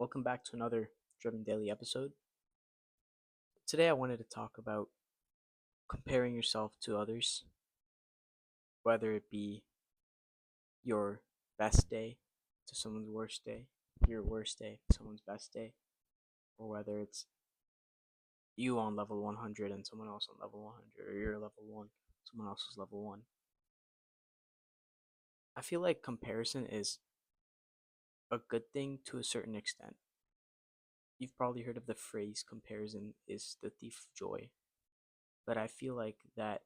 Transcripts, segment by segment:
Welcome back to another Driven Daily episode. Today, I wanted to talk about comparing yourself to others, whether it be your best day to someone's worst day, your worst day to someone's best day, or whether it's you on level 100 and someone else on level 100, or you're level 1, someone else is level 1. I feel like comparison is a good thing to a certain extent. You've probably heard of the phrase comparison is the thief of joy, but I feel like that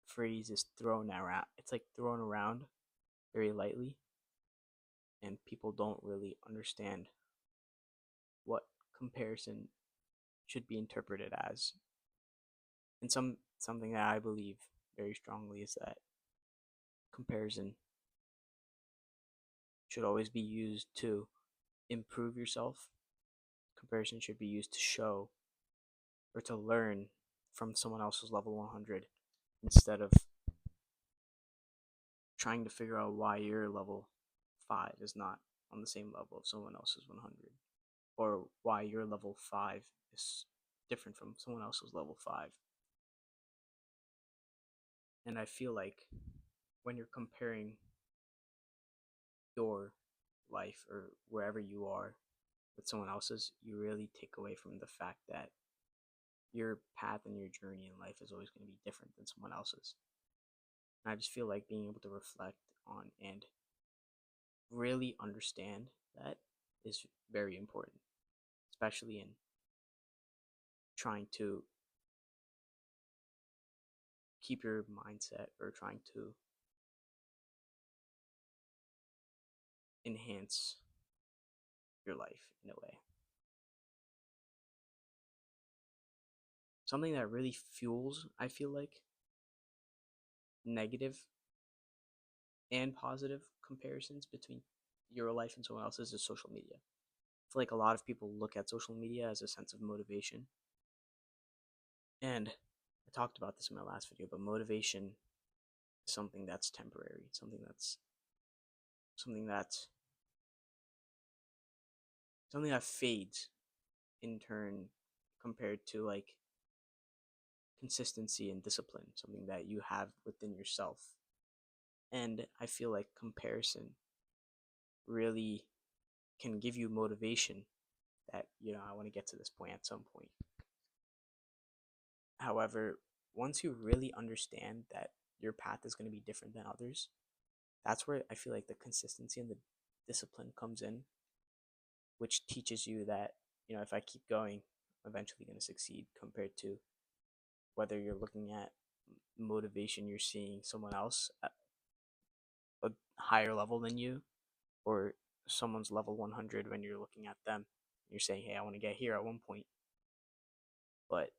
phrase is thrown around. It's like thrown around very lightly, and people don't really understand what comparison should be interpreted as. And something that I believe very strongly is that comparison should always be used to improve yourself. Comparison should be used to show or to learn from someone else's level 100 instead of trying to figure out why your level 5 is not on the same level of someone else's 100, or why your level 5 is different from someone else's level 5. And I feel like when you're comparing your life or wherever you are with someone else's, you really take away from the fact that your path and your journey in life is always going to be different than someone else's. And I just feel like being able to reflect on and really understand that is very important, especially in trying to keep your mindset or trying to enhance your life in a way. Something that really fuels, I feel like, negative and positive comparisons between your life and someone else's is social media. I feel like a lot of people look at social media as a sense of motivation. And I talked about this in my last video, but motivation is something that's temporary, something that's something that fades in turn compared to like consistency and discipline, something that you have within yourself. And I feel like comparison really can give you motivation that, I want to get to this point at some point. However, once you really understand that your path is going to be different than others, that's where I feel like the consistency and the discipline comes in, which teaches you that, if I keep going, I'm eventually going to succeed, compared to whether you're looking at motivation, you're seeing someone else at a higher level than you, or someone's level 100 when you're looking at them. You're saying, hey, I want to get here at one point. But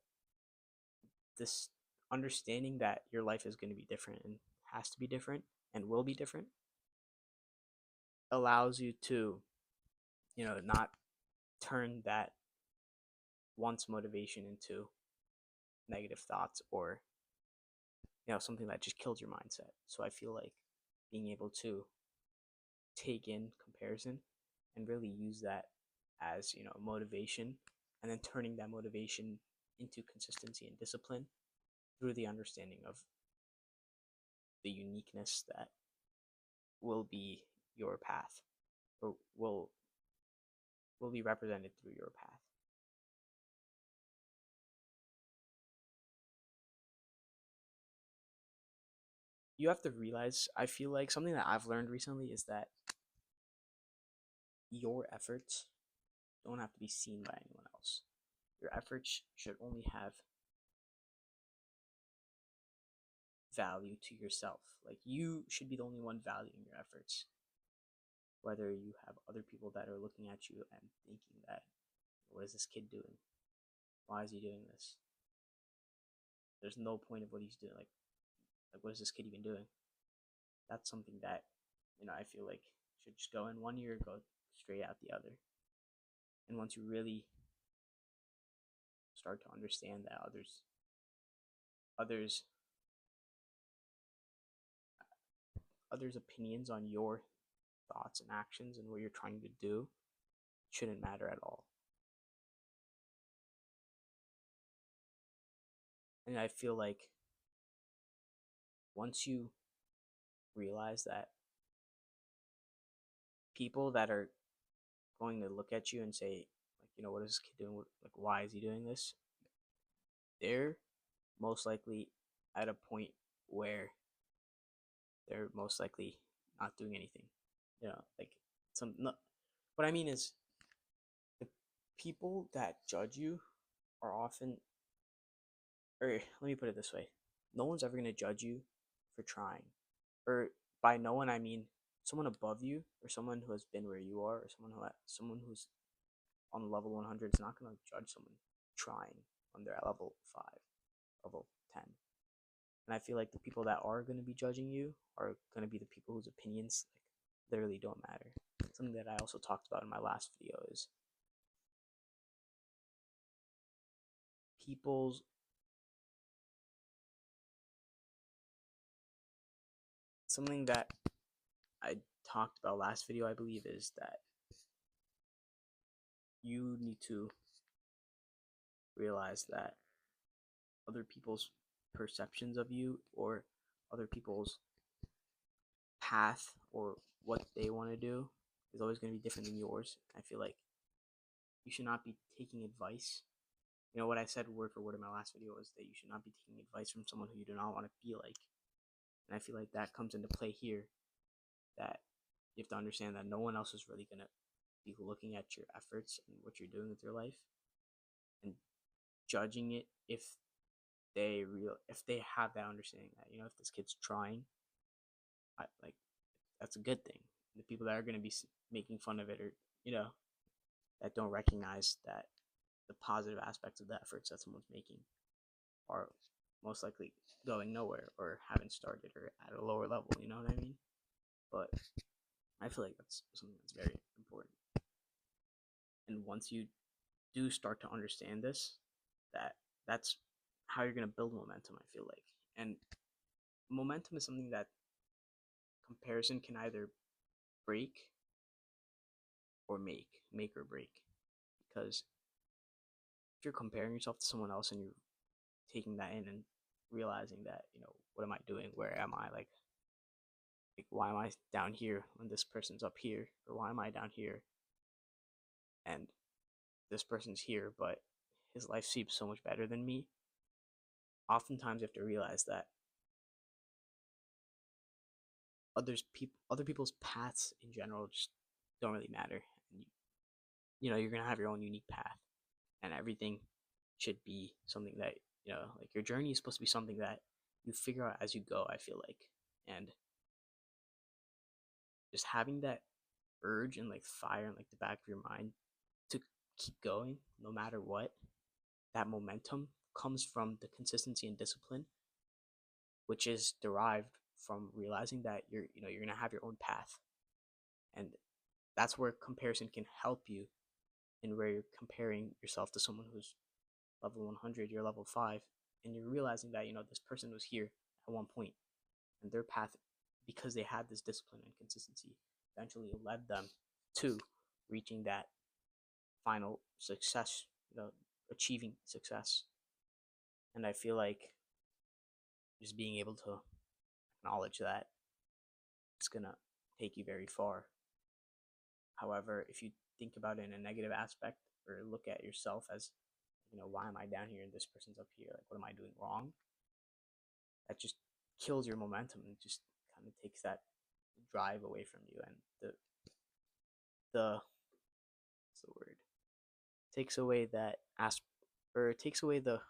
this understanding that your life is going to be different and has to be different and will be different allows you to, not turn that once motivation into negative thoughts, or, something that just killed your mindset. So I feel like being able to take in comparison and really use that as, motivation, and then turning that motivation into consistency and discipline through the understanding of the uniqueness that will be your path, or will be represented through your path. You have to realize, I feel like something that I've learned recently is that your efforts don't have to be seen by anyone else. Your efforts should only have value to yourself. Like, you should be the only one valuing your efforts. Whether you have other people that are looking at you and thinking that, what is this kid doing? Why is he doing this? There's no point of what he's doing. Like what is this kid even doing? That's something that, I feel like should just go in one ear, go straight out the other. And once you really start to understand that others others' opinions on your thoughts and actions and what you're trying to do shouldn't matter at all. And I feel like once you realize that people that are going to look at you and say, like, what is this kid doing? Like, why is he doing this? They're most likely at a point where they're most likely not doing anything. Like some. No, what I mean is, the people that judge you are often, or let me put it this way: no one's ever gonna judge you for trying, or by no one I mean someone above you, or someone who has been where you are, or someone who's on level 100 is not gonna judge someone trying when they're at level 5, level 10. And I feel like the people that are going to be judging you are going to be the people whose opinions like literally don't matter. Something that I also talked about in my last video is people's something that I talked about last video, I believe, is that you need to realize that other people's perceptions of you, or other people's path, or what they want to do is always going to be different than yours. I feel like you should not be taking advice. What I said word for word in my last video was that you should not be taking advice from someone who you do not want to be like. And I feel like that comes into play here, that you have to understand that no one else is really going to be looking at your efforts and what you're doing with your life and judging it if they have that understanding that, if this kid's trying, like, that's a good thing. The people that are going to be making fun of it, or that don't recognize that the positive aspects of the efforts that someone's making are most likely going nowhere, or haven't started, or at a lower level. You know what I mean? But I feel like that's something that's very important. And once you do start to understand this, that's how you're going to build momentum, I feel like. And momentum is something that comparison can either break or make or break. Because if you're comparing yourself to someone else and you're taking that in and realizing that, what am I doing? Where am I? Like, why am I down here when this person's up here? Or why am I down here and this person's here, but his life seems so much better than me? Oftentimes you have to realize that other people's paths in general just don't really matter. And you're gonna have your own unique path, and everything should be something that, like, your journey is supposed to be something that you figure out as you go, I feel like. And just having that urge and like fire in like the back of your mind to keep going no matter what, that momentum comes from the consistency and discipline, which is derived from realizing that you're gonna have your own path. And that's where comparison can help you, in where you're comparing yourself to someone who's level 100, you're level 5, and you're realizing that this person was here at one point, and their path, because they had this discipline and consistency, eventually led them to reaching that final success, achieving success. And I feel like just being able to acknowledge that, it's gonna take you very far. However, if you think about it in a negative aspect, or look at yourself as, why am I down here and this person's up here? Like, what am I doing wrong? That just kills your momentum and just kind of takes that drive away from you. And the what's the word? Takes away that or it takes away the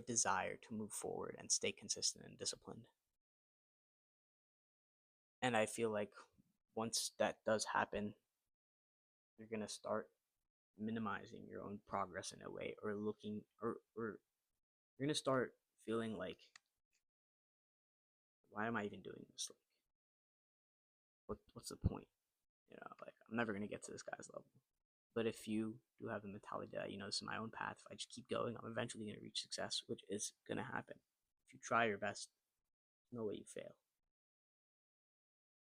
desire to move forward and stay consistent and disciplined. And I feel like once that does happen, you're gonna start minimizing your own progress in a way, or looking, or you're gonna start feeling like, why am I even doing this? Like, what's the point? Like, I'm never gonna get to this guy's level. But if you do have the mentality that, this is my own path, if I just keep going, I'm eventually gonna reach success, which is gonna happen. If you try your best, there's no way you fail.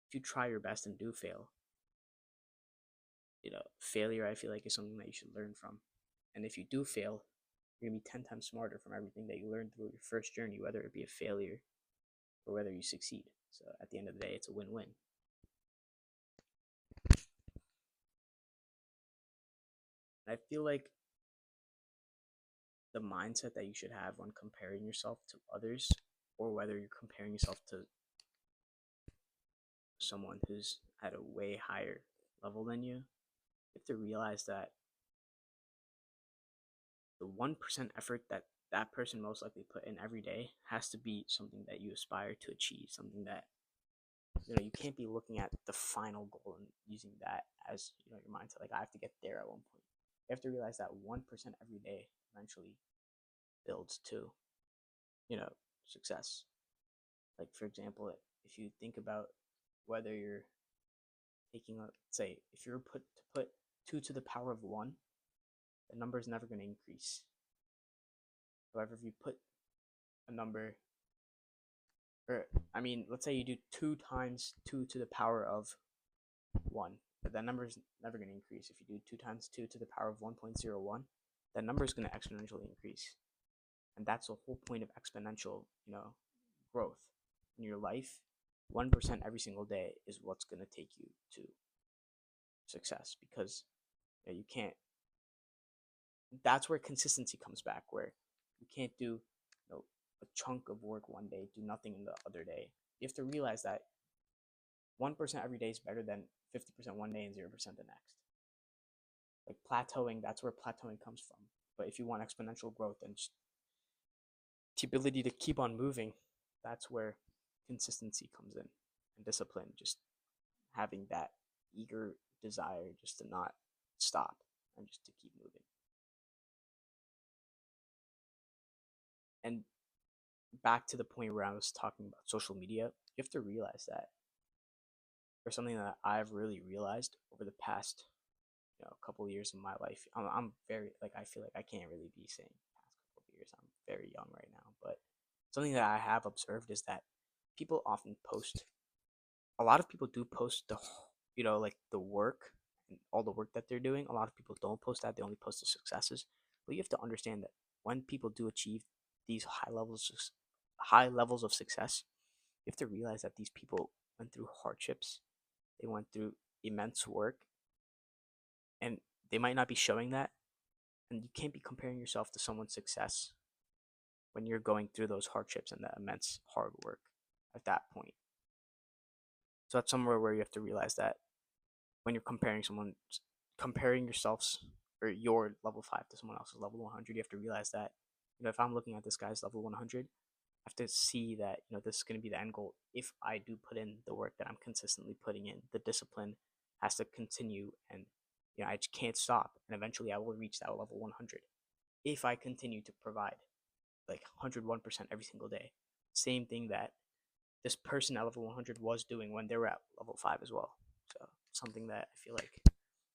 if you try your best and do fail, failure I feel like is something that you should learn from. And if you do fail, you're gonna be 10 times smarter from everything that you learned through your first journey, whether it be a failure or whether you succeed. So at the end of the day, it's a win-win. I feel like the mindset that you should have when comparing yourself to others, or whether you're comparing yourself to someone who's at a way higher level than you have to realize that the 1% effort that that person most likely put in every day has to be something that you aspire to achieve, something that you can't be looking at the final goal and using that as your mindset, like I have to get there at one point. You have to realize that 1% every day eventually builds to success. Like, for example, if you think about whether you're taking say if you're put 2 to the power of 1, the number is never going to increase. However, if you put a number, or I mean, let's say you do 2 times 2 to the power of 1, but that number is never going to increase. If you do 2 times 2 to the power of 1.01, that number is going to exponentially increase. And that's the whole point of exponential, growth in your life. 1% every single day is what's going to take you to success, because you can't. That's where consistency comes back, where you can't do a chunk of work one day, do nothing in the other day. You have to realize that 1% every day is better than 50% one day and 0% the next. Like plateauing, that's where plateauing comes from. But if you want exponential growth and the ability to keep on moving, that's where consistency comes in, and discipline, just having that eager desire just to not stop and just to keep moving. And back to the point where I was talking about social media, you have to realize that, or something that I've really realized over the past couple of years of my life. I'm very, like, I feel like I can't really be saying past couple of years. I'm very young right now, but something that I have observed is that people often post. A lot of people do post like the work and all the work that they're doing. A lot of people don't post that; they only post the successes. But you have to understand that when people do achieve these high levels of success, you have to realize that these people went through hardships. They went through immense work, and they might not be showing that. And you can't be comparing yourself to someone's success when you're going through those hardships and that immense hard work at that point. So that's somewhere where you have to realize that when you're comparing yourselves or your level 5 to someone else's level 100, you have to realize that, if I'm looking at this guy's level 100, I have to see that, this is going to be the end goal. If I do put in the work that I'm consistently putting in, the discipline has to continue, and, I just can't stop. And eventually I will reach that level 100 if I continue to provide like 101% every single day. Same thing that this person at level 100 was doing when they were at level 5 as well. So something that I feel like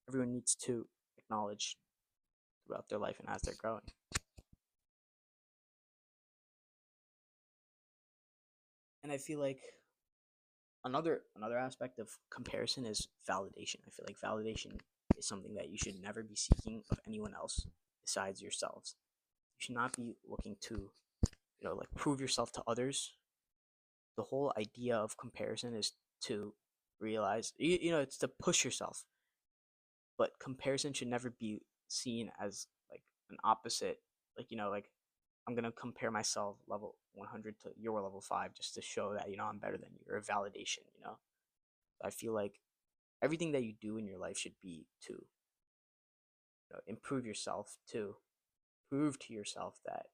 everyone needs to acknowledge throughout their life and as they're growing. And I feel like another aspect of comparison is validation. I feel like validation is something that you should never be seeking of anyone else besides yourselves. You should not be looking to, like, prove yourself to others. The whole idea of comparison is to realize, it's to push yourself. But comparison should never be seen as like an opposite. Like, like, I'm gonna compare myself level 100 to your level 5 just to show that I'm better than you, or a validation. I feel like everything that you do in your life should be to improve yourself, to prove to yourself that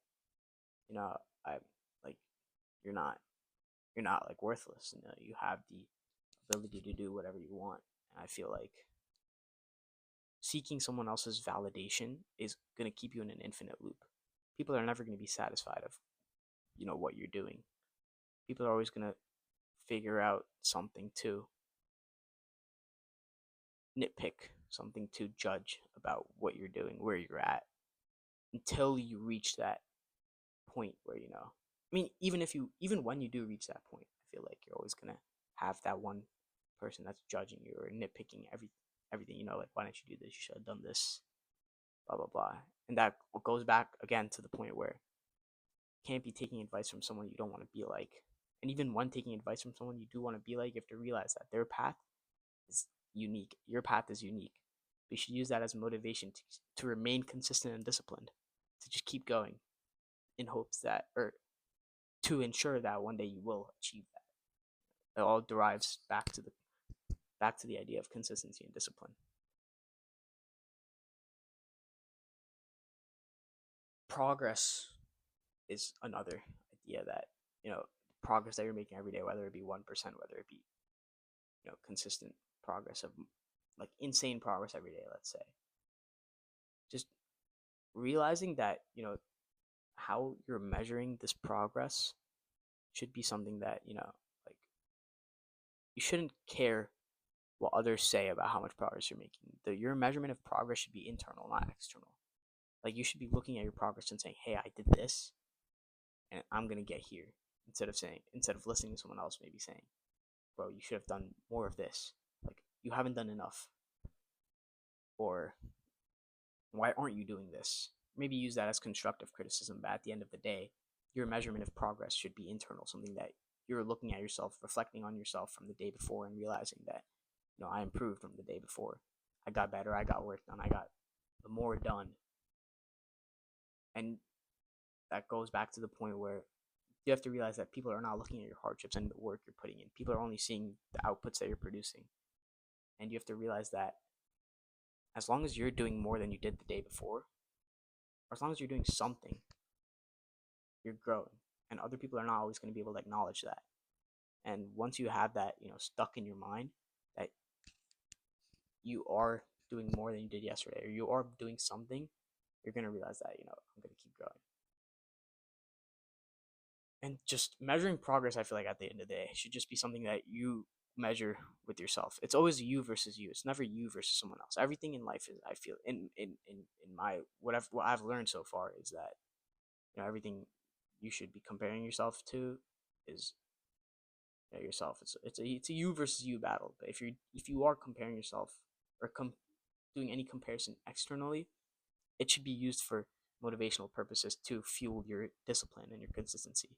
I like you're not like worthless. You have the ability to do whatever you want. And I feel like seeking someone else's validation is going to keep you in an infinite loop. People are never going to be satisfied of what you're doing. People are always going to figure out something to nitpick, something to judge about what you're doing, where you're at, until you reach that point where I mean, even when you do reach that point, I feel like you're always going to have that 1% person that's judging you or nitpicking everything. Like, why didn't you do this? You should have done this. Blah blah blah. And that goes back again to the point where you can't be taking advice from someone you don't want to be like. And even when taking advice from someone you do want to be like, you have to realize that their path is unique. Your path is unique. We should use that as motivation to remain consistent and disciplined, to just keep going in hopes that, or to ensure that one day you will achieve that. It all derives back to the idea of consistency and discipline. Progress is another idea that, progress that you're making every day, whether it be 1%, whether it be, consistent progress of like insane progress every day, let's say. Just realizing that, how you're measuring this progress should be something that, like, you shouldn't care what others say about how much progress you're making. Your measurement of progress should be internal, not external. Like, you should be looking at your progress and saying, hey, I did this and I'm gonna get here, instead of listening to someone else maybe saying, bro, you should have done more of this. Like, you haven't done enough. Or, why aren't you doing this? Maybe use that as constructive criticism, but at the end of the day, your measurement of progress should be internal, something that you're looking at yourself, reflecting on yourself from the day before, and realizing that, I improved from the day before. I got better, I got work done, I got more done. And that goes back to the point where you have to realize that people are not looking at your hardships and the work you're putting in. People are only seeing the outputs that you're producing. And you have to realize that as long as you're doing more than you did the day before, or as long as you're doing something, you're growing. And other people are not always going to be able to acknowledge that. And once you have that, stuck in your mind, that you are doing more than you did yesterday, or you are doing something, you're going to realize that, I'm going to keep growing. And just measuring progress, I feel like at the end of the day, should just be something that you measure with yourself. It's always you versus you. It's never you versus someone else. Everything in life is, I feel, in my what I've learned so far is that, everything you should be comparing yourself to is, yourself. It's a you versus you battle. But if you are comparing yourself, or doing any comparison externally, it should be used for motivational purposes to fuel your discipline and your consistency,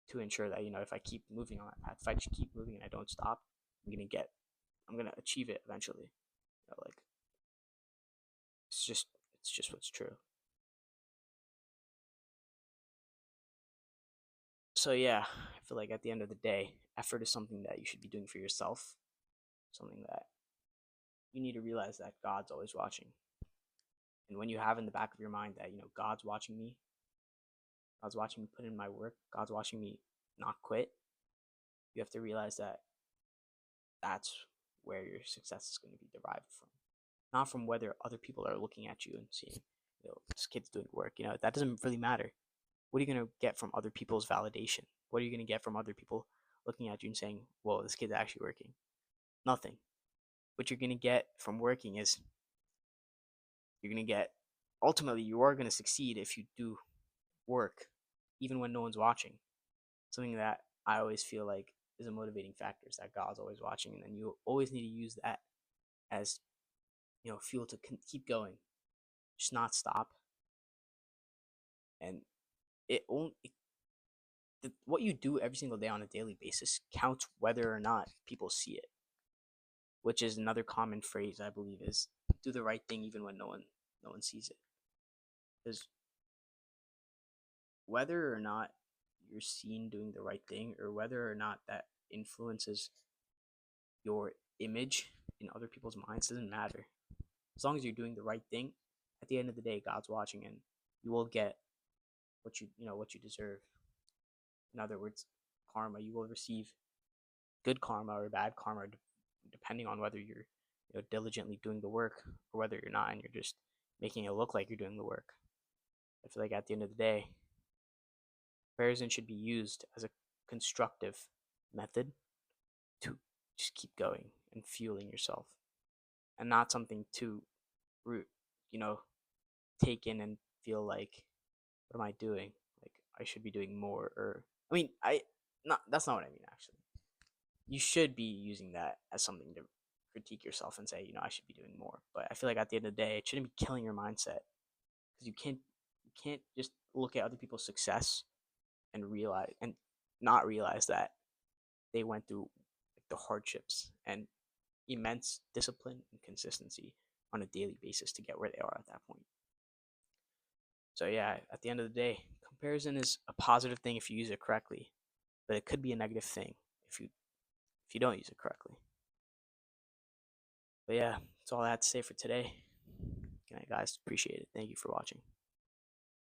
to ensure that, if I keep moving on that path, if I just keep moving and I don't stop, I'm gonna achieve it eventually. Like, it's just what's true. So yeah, I feel like at the end of the day, effort is something that you should be doing for yourself, something that you need to realize that God's always watching. And when you have in the back of your mind that, God's watching me, God's watching me put in my work, God's watching me not quit, you have to realize that that's where your success is going to be derived from. Not from whether other people are looking at you and seeing, this kid's doing work. That doesn't really matter. What are you going to get from other people's validation? What are you going to get from other people looking at you and saying, whoa, this kid's actually working? Nothing. What you're going to get from working is, ultimately, you are going to succeed if you do work, even when no one's watching. Something that I always feel like is a motivating factor, is that God's always watching, and then you always need to use that as, fuel to keep going, just not stop. And what you do every single day on a daily basis counts, whether or not people see it. Which is another common phrase, I believe, is do the right thing even when no one sees it. Because whether or not you're seen doing the right thing, or whether or not that influences your image in other people's minds, doesn't matter. As long as you're doing the right thing, at the end of the day, God's watching, and you will get what you deserve. In other words, karma. You will receive good karma or bad karma, depending on whether you're, diligently doing the work, or whether you're not, and you're just making it look like you're doing the work. I feel like at the end of the day, comparison should be used as a constructive method to just keep going and fueling yourself, and not something to take in and feel like, what am I doing? Like, I should be doing more. Or, I mean, that's not what I mean, actually. you should be using that as something to critique yourself and say, I should be doing more. But I feel like at the end of the day, it shouldn't be killing your mindset, because you can't just look at other people's success and realize and not realize that they went through the hardships and immense discipline and consistency on a daily basis to get where they are at that point. So yeah, at the end of the day, comparison is a positive thing if you use it correctly, but it could be a negative thing if you don't use it correctly. But yeah, that's all I had to say for today. Good night, guys. Appreciate it. Thank you for watching.